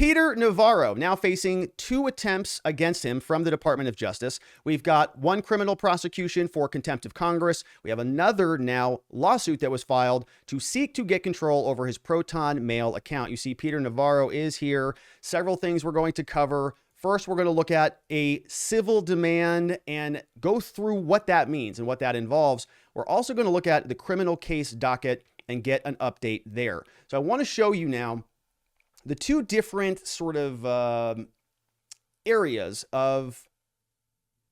Peter Navarro now facing 2 attempts against him from the Department of Justice. We've got 1 criminal prosecution for contempt of Congress. We have another now lawsuit that was filed to seek to get control over his ProtonMail account. You see Peter Navarro is here. Several things we're going to cover. First, we're going to look at a civil demand and go through what that means and what that involves. We're also going to look at the criminal case docket and get an update there. So I want to show you now the 2 different sort of areas of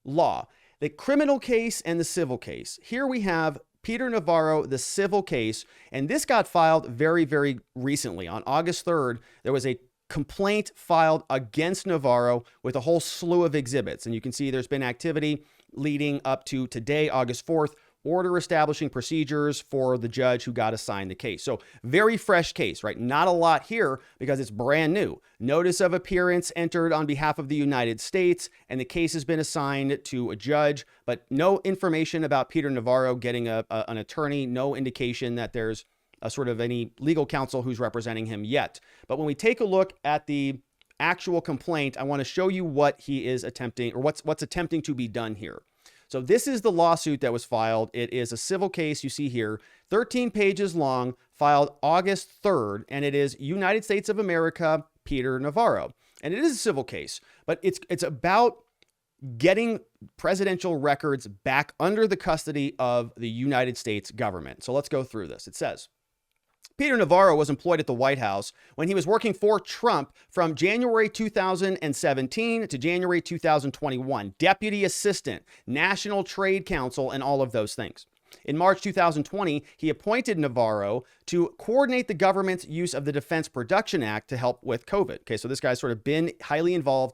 law, the criminal case and the civil case. Here we have Peter Navarro, the civil case, and this got filed very, very recently. On August 3rd, there was a complaint filed against Navarro with a whole slew of exhibits. And you can see there's been activity leading up to today, August 4th, order establishing procedures for the judge who got assigned the case. So very fresh case, right? Not a lot here because it's brand new. Notice of appearance entered on behalf of the United States, and the case has been assigned to a judge, but no information about Peter Navarro getting an attorney, no indication that there's a sort of any legal counsel who's representing him yet. But when we take a look at the actual complaint, I want to show you what he is attempting, or what's attempting to be done here. So this is the lawsuit that was filed. It is a civil case you see here, 13 pages long, filed August 3rd, and it is United States of America, Peter Navarro. And it is a civil case, but it's about getting presidential records back under the custody of the United States government. So let's go through this. It says, Peter Navarro was employed at the White House when he was working for Trump from January 2017 to January 2021, Deputy Assistant, National Trade Council, and all of those things. In March 2020, he appointed Navarro to coordinate the government's use of the Defense Production Act to help with COVID. Okay, so this guy's sort of been highly involved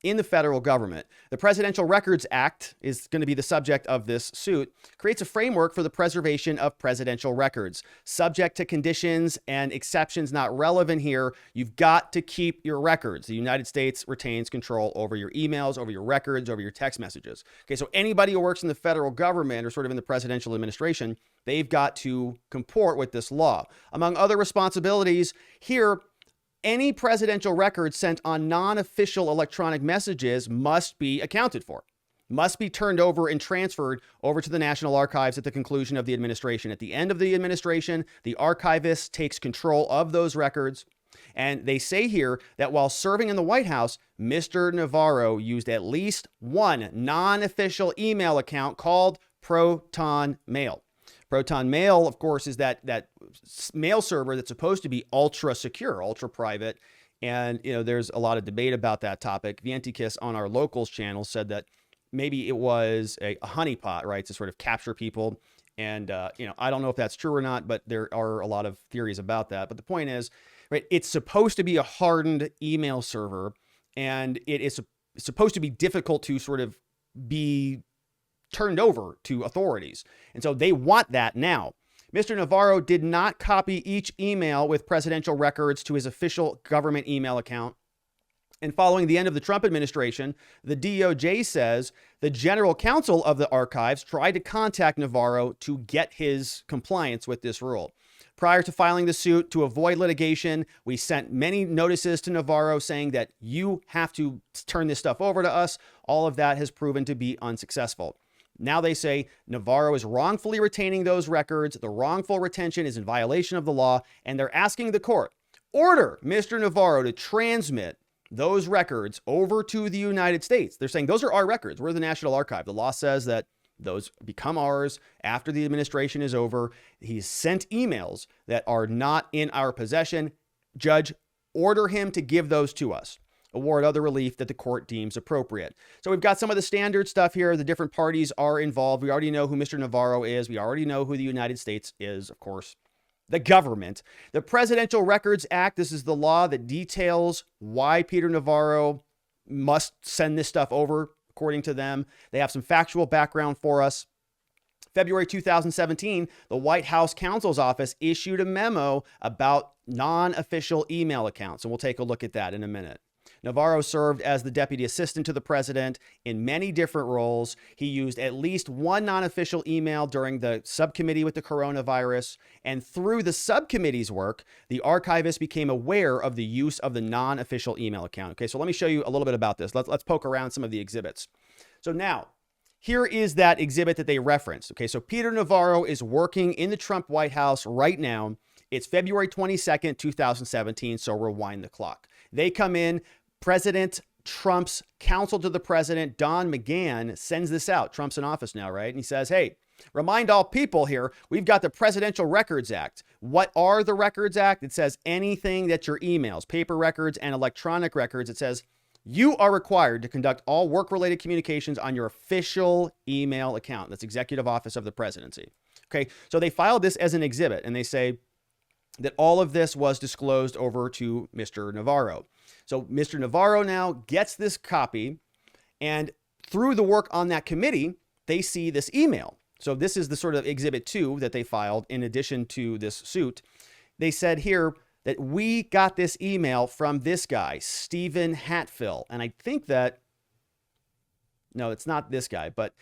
in the federal government. The Presidential Records Act is going to be the subject of this suit, creates a framework for the preservation of presidential records, subject to conditions and exceptions not relevant here. You've got to keep your records. The United States retains control over your emails, over your records, over your text messages. Okay, so anybody who works in the federal government or sort of in the presidential administration, they've got to comport with this law. Among other responsibilities here, any presidential records sent on non-official electronic messages must be accounted for, must be turned over and transferred over to the National Archives at the conclusion of the administration. At the end of the administration, the archivist takes control of those records. And they say here that while serving in the White House, Mr. Navarro used at least 1 non-official email account called ProtonMail. ProtonMail, of course, is that mail server that's supposed to be ultra secure, ultra private. And, there's a lot of debate about that topic. Vientikis on our locals channel said that maybe it was a honeypot, right, to sort of capture people. And, I don't know if that's true or not, but there are a lot of theories about that. But the point is, right, it's supposed to be a hardened email server, and it is supposed to be difficult to sort of be turned over to authorities. And so they want that now. Mr. Navarro did not copy each email with presidential records to his official government email account. And following the end of the Trump administration, the DOJ says the general counsel of the archives tried to contact Navarro to get his compliance with this rule. Prior to filing the suit to avoid litigation, we sent many notices to Navarro saying that you have to turn this stuff over to us. All of that has proven to be unsuccessful. Now they say Navarro is wrongfully retaining those records. The wrongful retention is in violation of the law, and they're asking the court, order Mr. Navarro to transmit those records over to the United States. They're saying those are our records. We're the National Archive. The law says that those become ours after the administration is over. He's sent emails that are not in our possession. Judge, order him to give those to us. Award other relief that the court deems appropriate. So we've got some of the standard stuff here. The different parties are involved. We already know who Mr. Navarro is. We already know who the United States is, of course, the government. The Presidential Records Act, this is the law that details why Peter Navarro must send this stuff over, according to them. They have some factual background for us. February 2017, the White House counsel's office issued a memo about non-official email accounts, and we'll take a look at that in a minute. Navarro served as the deputy assistant to the president in many different roles. He used at least one non-official email during the subcommittee with the coronavirus. And through the subcommittee's work, the archivist became aware of the use of the non-official email account. Okay, so let me show you a little bit about this. Let's poke around some of the exhibits. So now, here is that exhibit that they referenced. Okay, so Peter Navarro is working in the Trump White House right now. It's February 22nd, 2017, so rewind the clock. They come in. President Trump's counsel to the president, Don McGahn, sends this out. Trump's in office now, right? And he says, hey, remind all people here, we've got the Presidential Records Act. What are the Records Act? It says anything that your emails, paper records and electronic records, it says you are required to conduct all work-related communications on your official email account. That's Executive Office of the Presidency. Okay, so they filed this as an exhibit, and they say that all of this was disclosed over to Mr. Navarro. So Mr. Navarro now gets this copy, and through the work on that committee, they see this email. So this is the sort of exhibit 2 that they filed in addition to this suit. They said here that we got this email from this guy, Stephen Hatfill. And I think that, no, it's not this guy, but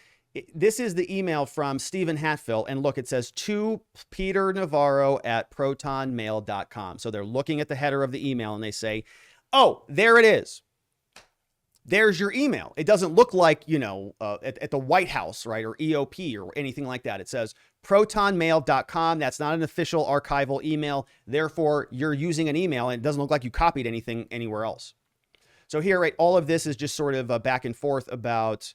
this is the email from Stephen Hatfill. And look, it says to Peter Navarro at ProtonMail.com. So they're looking at the header of the email and they say, oh, there it is. There's your email. It doesn't look like, at the White House, right? Or EOP or anything like that. It says ProtonMail.com. That's not an official archival email. Therefore, you're using an email and it doesn't look like you copied anything anywhere else. So here, right, all of this is just sort of a back and forth about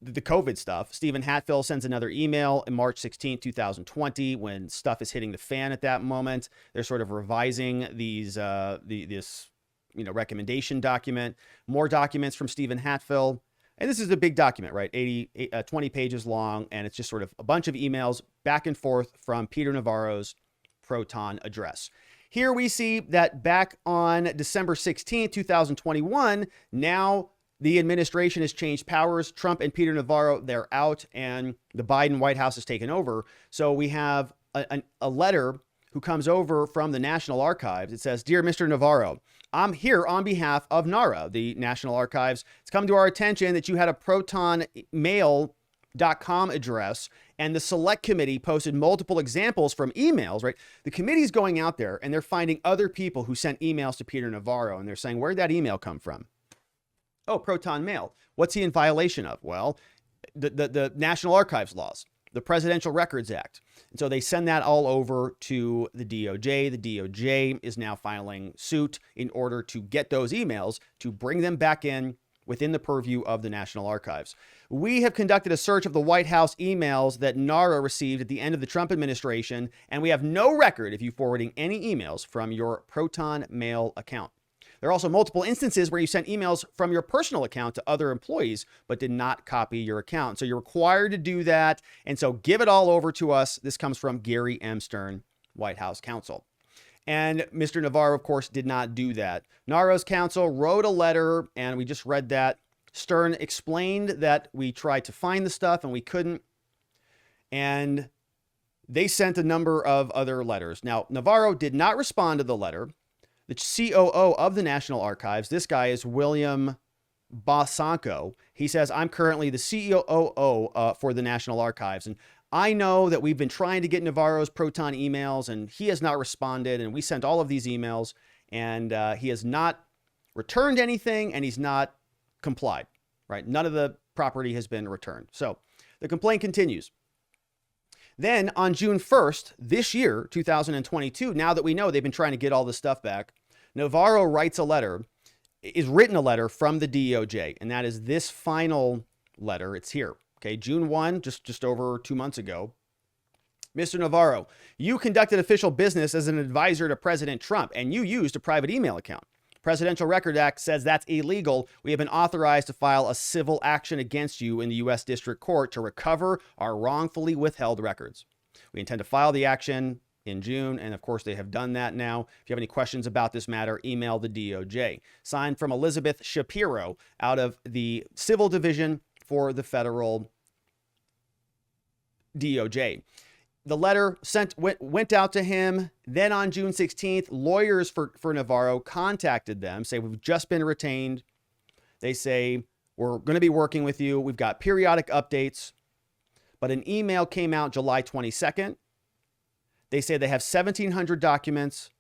the COVID stuff. Stephen Hatfill sends another email in March 16, 2020, when stuff is hitting the fan at that moment. They're sort of revising this recommendation document. More documents from Stephen Hatfill. And this is a big document, right? 20 pages long. And it's just sort of a bunch of emails back and forth from Peter Navarro's Proton address. Here we see that back on December 16, 2021, now the administration has changed powers. Trump and Peter Navarro, they're out, and the Biden White House has taken over. So we have a letter who comes over from the National Archives. It says, Dear Mr. Navarro, I'm here on behalf of NARA, the National Archives. It's come to our attention that you had a ProtonMail.com address, and the Select Committee posted multiple examples from emails, right? The committee's going out there, and they're finding other people who sent emails to Peter Navarro, and they're saying, where'd that email come from? Oh, ProtonMail. What's he in violation of? Well, the National Archives laws, the Presidential Records Act. And so they send that all over to the DOJ. The DOJ is now filing suit in order to get those emails, to bring them back in within the purview of the National Archives. We have conducted a search of the White House emails that NARA received at the end of the Trump administration, and we have no record of you forwarding any emails from your ProtonMail account. There are also multiple instances where you sent emails from your personal account to other employees, but did not copy your account. So you're required to do that. And so give it all over to us. This comes from Gary M. Stern, White House counsel. And Mr. Navarro, of course, did not do that. NARA's counsel wrote a letter, and we just read that. Stern explained that we tried to find the stuff and we couldn't. And they sent a number of other letters. Now, Navarro did not respond to the letter. The COO of the National Archives, this guy is William Bosanko. He says, I'm currently the COO for the National Archives. And I know that we've been trying to get Navarro's Proton emails, and he has not responded. And we sent all of these emails, and he has not returned anything, and he's not complied, right? None of the property has been returned. So the complaint continues. Then on June 1st, this year, 2022, now that we know they've been trying to get all this stuff back, Navarro writes a letter, is written a letter from the DOJ, and that is this final letter. It's here. Okay, June 1, just over 2 months ago. Mr. Navarro, you conducted official business as an advisor to President Trump, and you used a private email account. Presidential Record Act says that's illegal. We have been authorized to file a civil action against you in the U.S. District Court to recover our wrongfully withheld records. We intend to file the action in June, and of course they have done that now. If you have any questions about this matter, email the DOJ. Signed from Elizabeth Shapiro out of the Civil Division for the Federal DOJ. The letter went out to him. Then on June 16th, lawyers for Navarro contacted them, say, we've just been retained. They say, we're going to be working with you. We've got periodic updates. But an email came out July 22nd. They say they have 1,700 documents.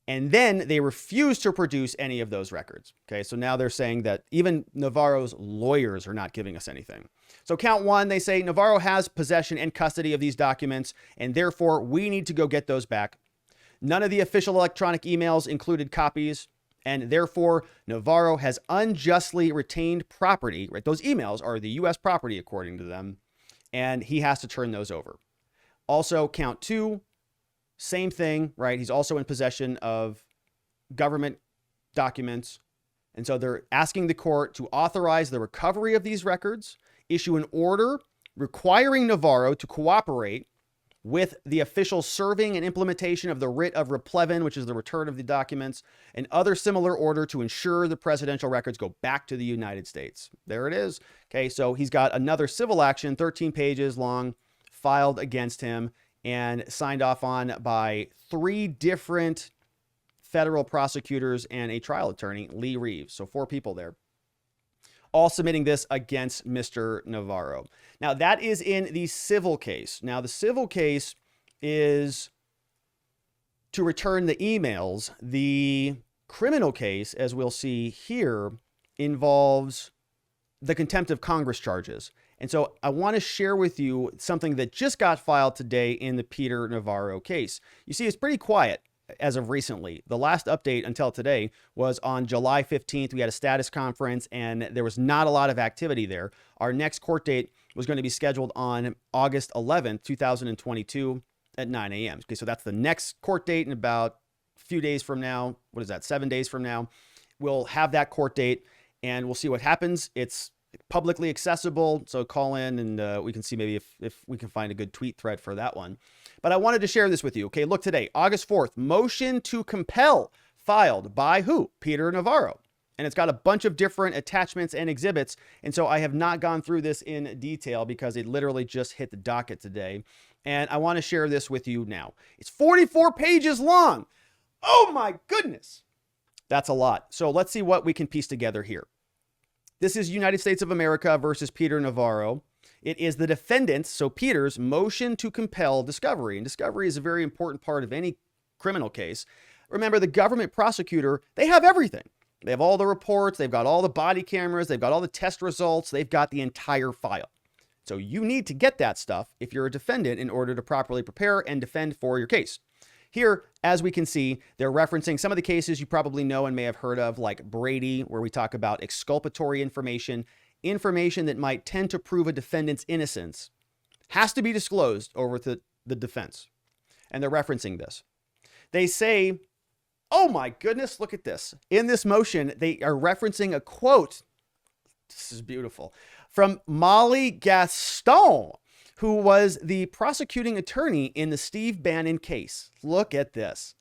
And then they refuse to produce any of those records. Okay, so now they're saying that even Navarro's lawyers are not giving us anything. So count one, they say Navarro has possession and custody of these documents, and therefore we need to go get those back. None of the official electronic emails included copies, and therefore Navarro has unjustly retained property, right? Those emails are the U.S. property according to them, and he has to turn those over. Also, count two, same thing, right? He's also in possession of government documents. And so they're asking the court to authorize the recovery of these records, issue an order requiring Navarro to cooperate with the official serving and implementation of the writ of replevin, which is the return of the documents, and other similar order to ensure the presidential records go back to the United States. There it is. Okay, so he's got another civil action, 13 pages long, filed against him and signed off on by 3 different federal prosecutors and a trial attorney, Lee Reeves. So 4 people there, all submitting this against Mr. Navarro. Now, that is in the civil case. Now, the civil case is to return the emails. The criminal case, as we'll see here, involves the contempt of Congress charges. And so I want to share with you something that just got filed today in the Peter Navarro case. You see, it's pretty quiet as of recently. The last update until today was on July 15th. We had a status conference and there was not a lot of activity there. Our next court date was going to be scheduled on August 11th, 2022 at 9 a.m. Okay, so that's the next court date in about a few days from now. What is that? 7 days from now. We'll have that court date and we'll see what happens. It's publicly accessible, so call in and we can see maybe if we can find a good tweet thread for that one. But I wanted to share this with you. Okay, look today, August 4th, motion to compel filed by who? Peter Navarro. And it's got a bunch of different attachments and exhibits. And so I have not gone through this in detail because it literally just hit the docket today. And I want to share this with you now. It's 44 pages long. Oh my goodness. That's a lot. So let's see what we can piece together here. This is United States of America versus Peter Navarro. It is the defendant's, so Peter's, motion to compel discovery. And discovery is a very important part of any criminal case. Remember, the government prosecutor, they have everything. They have all the reports. They've got all the body cameras. They've got all the test results. They've got the entire file. So you need to get that stuff if you're a defendant in order to properly prepare and defend for your case. Here, as we can see, they're referencing some of the cases you probably know and may have heard of, like Brady, where we talk about exculpatory information, information that might tend to prove a defendant's innocence, has to be disclosed over to the defense. And they're referencing this. They say, oh my goodness, look at this. In this motion, they are referencing a quote. This is beautiful. From Molly Gaston, who was the prosecuting attorney in the Steve Bannon case. Look at this.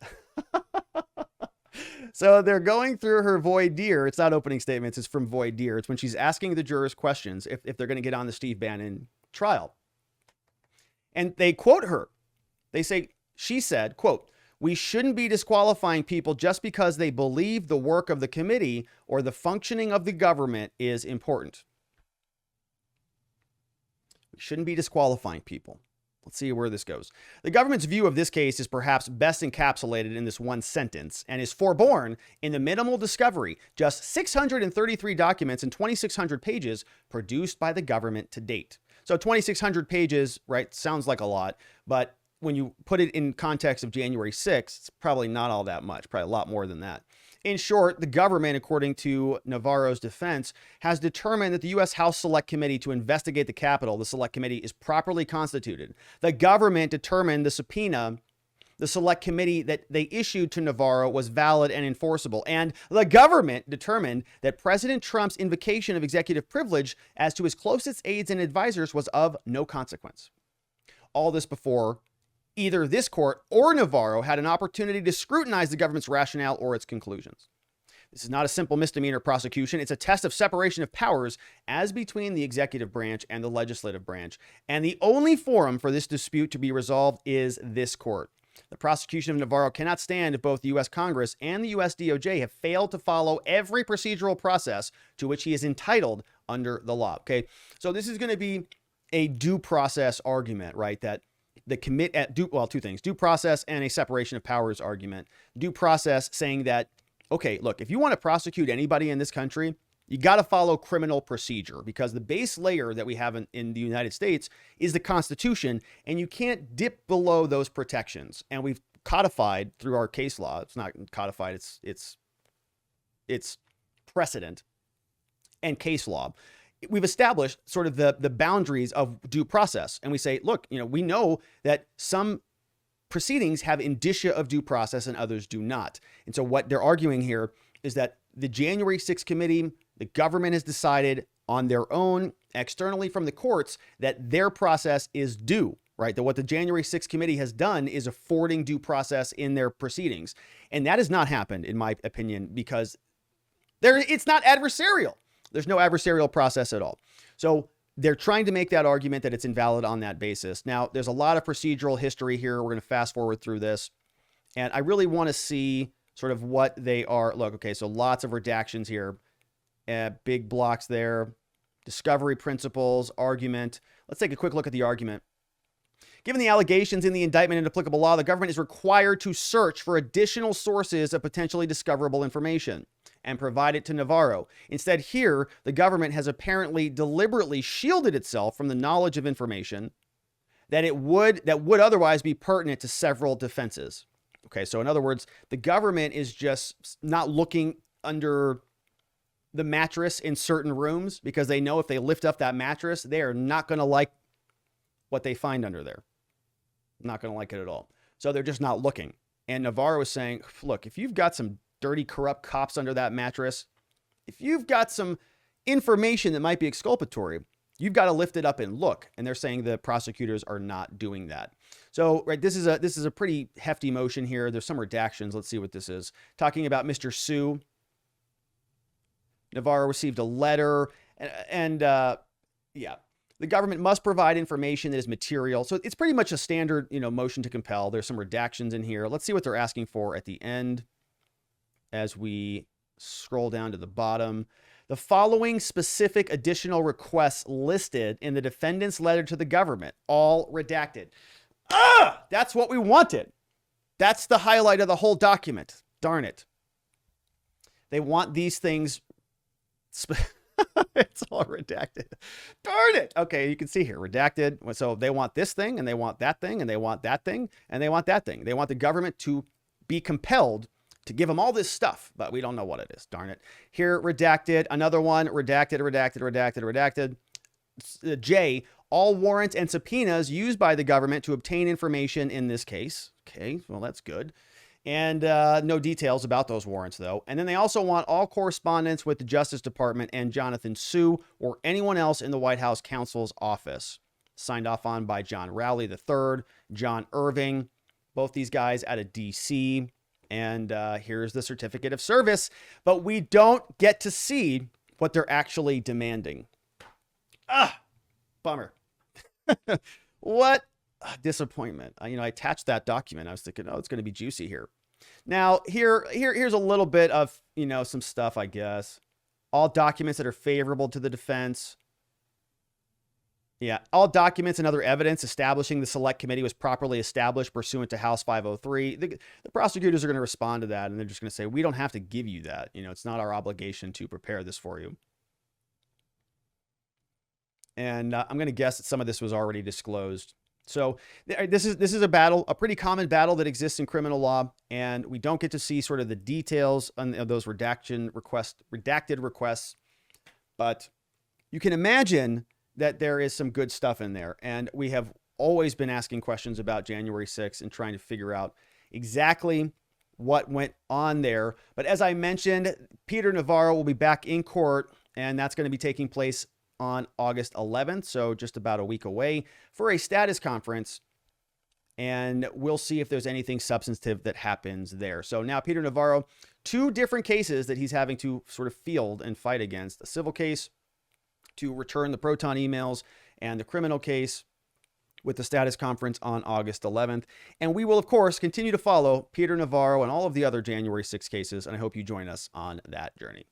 So they're going through her voir dire. It's not opening statements. It's from voir dire. It's when she's asking the jurors questions if they're going to get on the Steve Bannon trial. And they quote her. They say, she said, quote, "We shouldn't be disqualifying people just because they believe the work of the committee or the functioning of the government is important. We shouldn't be disqualifying people." Let's see where this goes. The government's view of this case is perhaps best encapsulated in this one sentence and is forborne in the minimal discovery, just 633 documents and 2,600 pages produced by the government to date. So 2,600 pages, right, sounds like a lot, but when you put it in context of January 6th, it's probably not all that much, probably a lot more than that. In short, the government, according to Navarro's defense, has determined that the U.S. House Select Committee to investigate the Capitol, the Select Committee, is properly constituted. The government determined the subpoena, the Select Committee that they issued to Navarro, was valid and enforceable. And the government determined that President Trump's invocation of executive privilege as to his closest aides and advisors was of no consequence. All this before either this court or Navarro had an opportunity to scrutinize the government's rationale or its conclusions. This is not a simple misdemeanor prosecution. It's a test of separation of powers as between the executive branch and the legislative branch. And the only forum for this dispute to be resolved is this court. The prosecution of Navarro cannot stand if both the U.S. Congress and the U.S. DOJ have failed to follow every procedural process to which he is entitled under the law. Okay, so this is going to be a due process argument, right? That the two things: due process and a separation of powers argument. Due process saying that, okay, look, if you want to prosecute anybody in this country, you got to follow criminal procedure, because the base layer that we have in the United States is the Constitution, and you can't dip below those protections. And we've codified through our case law. It's not codified. It's precedent and case law. We've established sort of the boundaries of due process. And we say, look, we know that some proceedings have indicia of due process and others do not. And so what they're arguing here is that the January 6th committee, the government has decided on their own, externally from the courts, that their process is due, right? That what the January 6th committee has done is affording due process in their proceedings. And that has not happened, in my opinion, because it's not adversarial. There's no adversarial process at all. So they're trying to make that argument that it's invalid on that basis. Now, there's a lot of procedural history here. We're going to fast forward through this. And I really want to see sort of what they are. Look, okay, so lots of redactions here. Big blocks there. Discovery principles, argument. Let's take a quick look at the argument. Given the allegations in the indictment and applicable law, the government is required to search for additional sources of potentially discoverable information and provide it to Navarro. Instead, here, the government has apparently deliberately shielded itself from the knowledge of information that would otherwise be pertinent to several defenses. Okay, so in other words, the government is just not looking under the mattress in certain rooms because they know if they lift up that mattress, they are not going to like what they find under there. Not going to like it at all. So they're just not looking. And Navarro is saying, look, if you've got some dirty, corrupt cops under that mattress, if you've got some information that might be exculpatory, you've got to lift it up and look. And they're saying the prosecutors are not doing that. So, right, this is a pretty hefty motion here. There's some redactions. Let's see what this is. Talking about Mr. Sue. Navarro received a letter and yeah. The government must provide information that is material. So it's pretty much a standard, motion to compel. There's some redactions in here. Let's see what they're asking for at the end as we scroll down to the bottom. The following specific additional requests listed in the defendant's letter to the government, all redacted. That's what we wanted. That's the highlight of the whole document. Darn it. They want these things. It's all redacted. Darn it. Okay, you can see here, redacted. So they want this thing, and they want that thing, and they want that thing, and they want that thing. They want the government to be compelled to give them all this stuff, but we don't know what it is. Darn it. Here, redacted. Another one, redacted. J, all warrants and subpoenas used by the government to obtain information in this case. Okay, well, that's good. And no details about those warrants, though. And then they also want all correspondence with the Justice Department and Jonathan Sue or anyone else in the White House counsel's office. Signed off on by John Rowley III, John Irving, both these guys out of D.C. And here's the certificate of service. But we don't get to see what they're actually demanding. Bummer. What? Disappointment. I attached that document. I was thinking, it's going to be juicy here. Now, here's a little bit of, some stuff, I guess. All documents that are favorable to the defense. Yeah, all documents and other evidence establishing the select committee was properly established pursuant to House 503. The prosecutors are going to respond to that, and they're just going to say, we don't have to give you that. It's not our obligation to prepare this for you. And I'm going to guess that some of this was already disclosed. So this is a pretty common battle that exists in criminal law, and we don't get to see sort of the details of those redacted requests, but you can imagine that there is some good stuff in there. And we have always been asking questions about January 6th and trying to figure out exactly what went on there. But as I mentioned, Peter Navarro will be back in court, and that's going to be taking place on August 11th, so just about a week away, for a status conference. and we'll see if there's anything substantive that happens there. So now Peter Navarro, 2 different cases that he's having to sort of field and fight against: a civil case to return the Proton emails and the criminal case with the status conference on August 11th. And we will, of course, continue to follow Peter Navarro and all of the other January 6 cases, and I hope you join us on that journey.